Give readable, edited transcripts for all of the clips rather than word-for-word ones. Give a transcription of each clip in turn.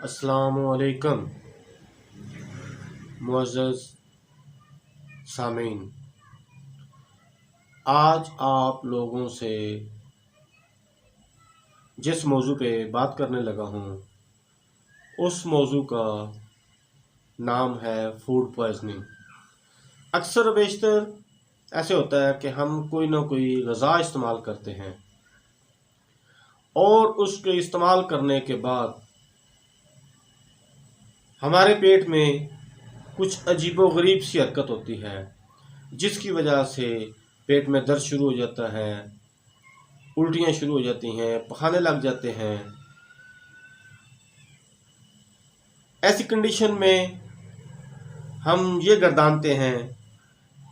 अस्सलाम वालेकुम मुअज़्ज़ज़ सामीन। आज आप लोगों से जिस मौजू पे बात करने लगा हूँ उस मौजू का नाम है फूड पॉइज़निंग। अक्सर बेशतर ऐसे होता है कि हम कोई ना कोई ग़ज़ा इस्तेमाल करते हैं और उसके इस्तेमाल करने के बाद हमारे पेट में कुछ अजीबोगरीब सी हरकत होती है, जिसकी वजह से पेट में दर्द शुरू हो जाता है, उल्टियाँ शुरू हो जाती हैं, पखाने लग जाते हैं। ऐसी कंडीशन में हम ये गर्दानते हैं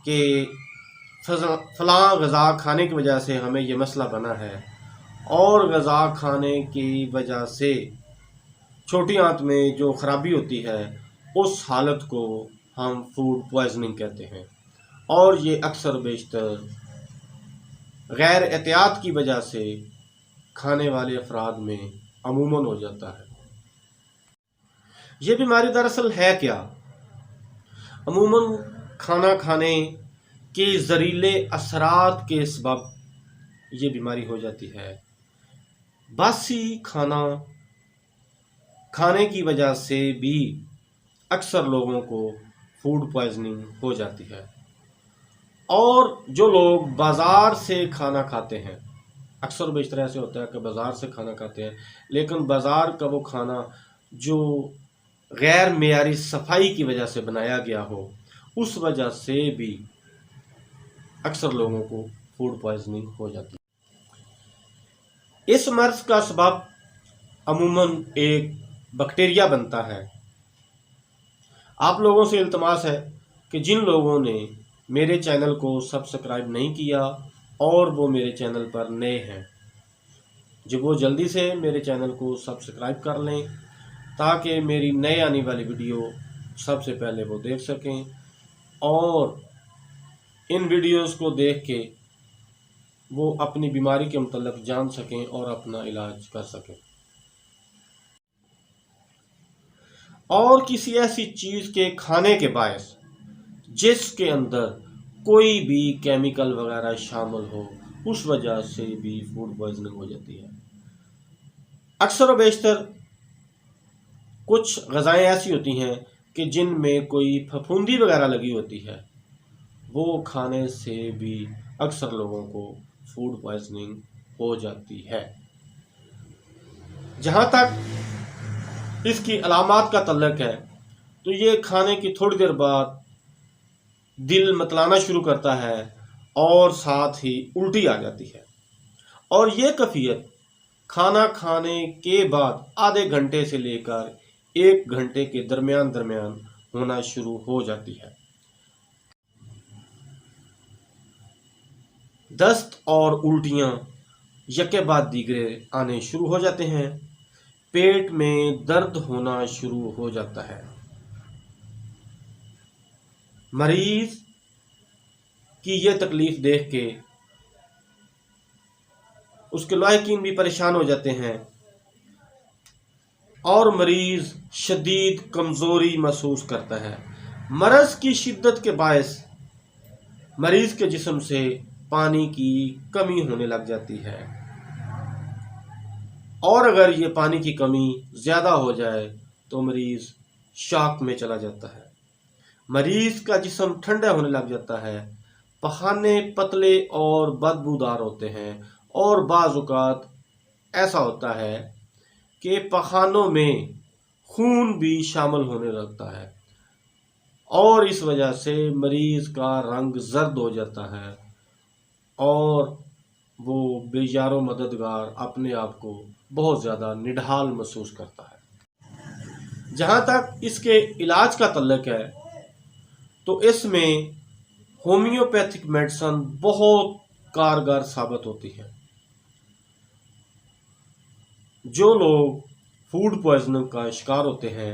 कि फलां ग़ज़ा खाने की वजह से हमें ये मसला बना है, और ग़ज़ा खाने की वजह से छोटी आंत में जो ख़राबी होती है उस हालत को हम फूड पॉइज़निंग कहते हैं। और ये अक्सर बेशतर गैर एहतियात की वजह से खाने वाले अफराद में अमूमन हो जाता है। ये बीमारी दरअसल है क्या? अमूमन खाना खाने के ज़हरीले असरात के सबब ये बीमारी हो जाती है। बासी खाना खाने की वजह से भी अक्सर लोगों को फूड पॉइज़निंग हो जाती है। और जो लोग बाज़ार से खाना खाते हैं, अक्सर बेशतर ऐसे होता है कि बाज़ार से खाना खाते हैं, लेकिन बाज़ार का वो खाना जो गैर मेयारी सफाई की वजह से बनाया गया हो, उस वजह से भी अक्सर लोगों को फूड पॉइज़निंग हो जाती है। इस मर्ज़ का सबब अमूमन एक बैक्टीरिया बनता है। आप लोगों से इल्तमास है कि जिन लोगों ने मेरे चैनल को सब्सक्राइब नहीं किया और वो मेरे चैनल पर नए हैं, जब वो जल्दी से मेरे चैनल को सब्सक्राइब कर लें ताकि मेरी नए आने वाली वीडियो सबसे पहले वो देख सकें और इन वीडियोस को देख के वो अपनी बीमारी के मतलब जान सकें और अपना इलाज कर सकें। और किसी ऐसी चीज़ के खाने के बायस जिसके अंदर कोई भी केमिकल वगैरह शामिल हो, उस वजह से भी फूड पॉइज़निंग हो जाती है। अक्सर व बेशतर कुछ ग़ज़ाएँ ऐसी होती हैं कि जिनमें कोई फफूंदी वगैरह लगी होती है, वो खाने से भी अक्सर लोगों को फूड पॉइज़निंग हो जाती है। जहाँ तक इसकी अलामात का तल्लुक़ है तो ये खाने की थोड़ी देर बाद दिल मतलाना शुरू करता है और साथ ही उल्टी आ जाती है, और ये कैफियत खाना खाने के बाद आधे घंटे से लेकर 1 घंटे के दरमियान होना शुरू हो जाती है। दस्त और उल्टियाँ यके बाद दीगरे आने शुरू हो जाते हैं, पेट में दर्द होना शुरू हो जाता है। मरीज की ये तकलीफ देख के उसके लायकीन भी परेशान हो जाते हैं और मरीज शदीद कमज़ोरी महसूस करता है। मरज़ की शिद्दत के बायस मरीज के जिस्म से पानी की कमी होने लग जाती है, और अगर ये पानी की कमी ज़्यादा हो जाए तो मरीज़ शॉक में चला जाता है। मरीज़ का जिस्म ठंडा होने लग जाता है, पखाने पतले और बदबूदार होते हैं, और बाज़ औक़ात ऐसा होता है कि पखानों में खून भी शामिल होने लगता है, और इस वजह से मरीज़ का रंग जर्द हो जाता है और वो बेयारो मददगार अपने आप को बहुत ज़्यादा निढाल महसूस करता है। जहाँ तक इसके इलाज का तल्लुक़ है तो इसमें होम्योपैथिक मेडिसिन बहुत कारगर साबित होती है। जो लोग फूड पॉइज़निंग का शिकार होते हैं,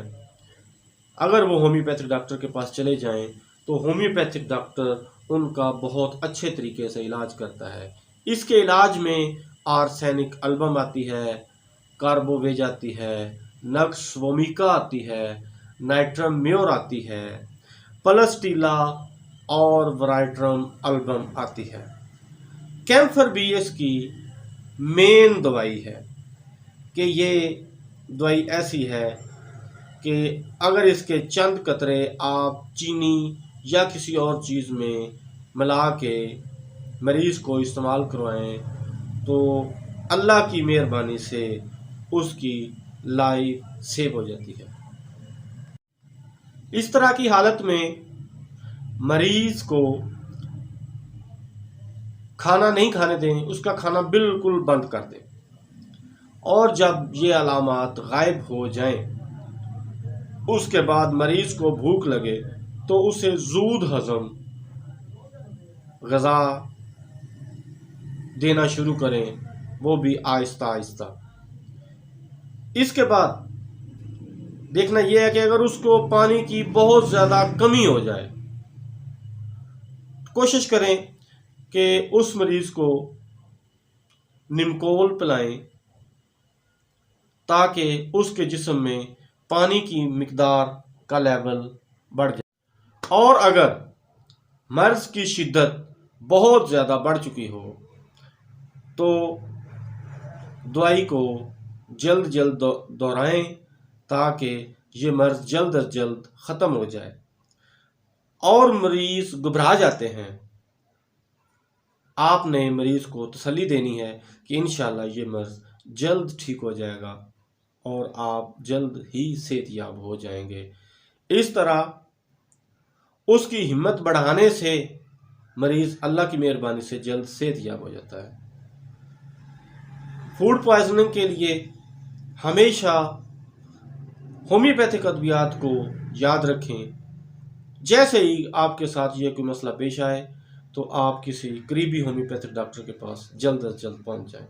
अगर वो होम्योपैथिक डॉक्टर के पास चले जाएं तो होम्योपैथिक डॉक्टर उनका बहुत अच्छे तरीके से इलाज करता है। इसके इलाज में आर्सेनिक एल्बम आती है, कार्बोवेज आती है, नक्स वोमिका आती है, नाइट्रम म्योर आती है, पलस्टीला और वराइट्रम अल्बम आती है। कैम्फर भी इसकी मेन दवाई है कि ये दवाई ऐसी है कि अगर इसके चंद कतरे आप चीनी या किसी और चीज़ में मिला के मरीज़ को इस्तेमाल करवाएं तो अल्लाह की मेहरबानी से उसकी लाइफ सेव हो जाती है। इस तरह की हालत में मरीज़ को खाना नहीं खाने दें, उसका खाना बिल्कुल बंद कर दें, और जब ये अलामात गायब हो जाएं उसके बाद मरीज़ को भूख लगे तो उसे ज़ूद हज़म ग़ज़ा देना शुरू करें, वो भी आहिस्ता आहिस्ता। इसके बाद देखना यह है कि अगर उसको पानी की बहुत ज़्यादा कमी हो जाए, कोशिश करें कि उस मरीज़ को निमकोल पिलाएं ताकि उसके जिस्म में पानी की मिकदार का लेवल बढ़ जाए। और अगर मर्ज़ की शिद्दत बहुत ज़्यादा बढ़ चुकी हो तो दवाई को जल्द जल्द दोहराएं ताकि ये मर्ज़ जल्द अज जल्द ख़त्म हो जाए। और मरीज़ घबरा जाते हैं, आपने मरीज़ को तसल्ली देनी है कि इंशाअल्लाह ये मर्ज़ जल्द ठीक हो जाएगा और आप जल्द ही सेहतयाब हो जाएंगे। इस तरह उसकी हिम्मत बढ़ाने से मरीज़ अल्लाह की मेहरबानी से जल्द सेहतयाब हो जाता है। फूड पॉइजनिंग के लिए हमेशा होम्योपैथिक अद्वियात को याद रखें। जैसे ही आपके साथ ये कोई मसला पेश आए तो आप किसी करीबी होम्योपैथिक डॉक्टर के पास जल्द अज जल्द पहुंच जाएं।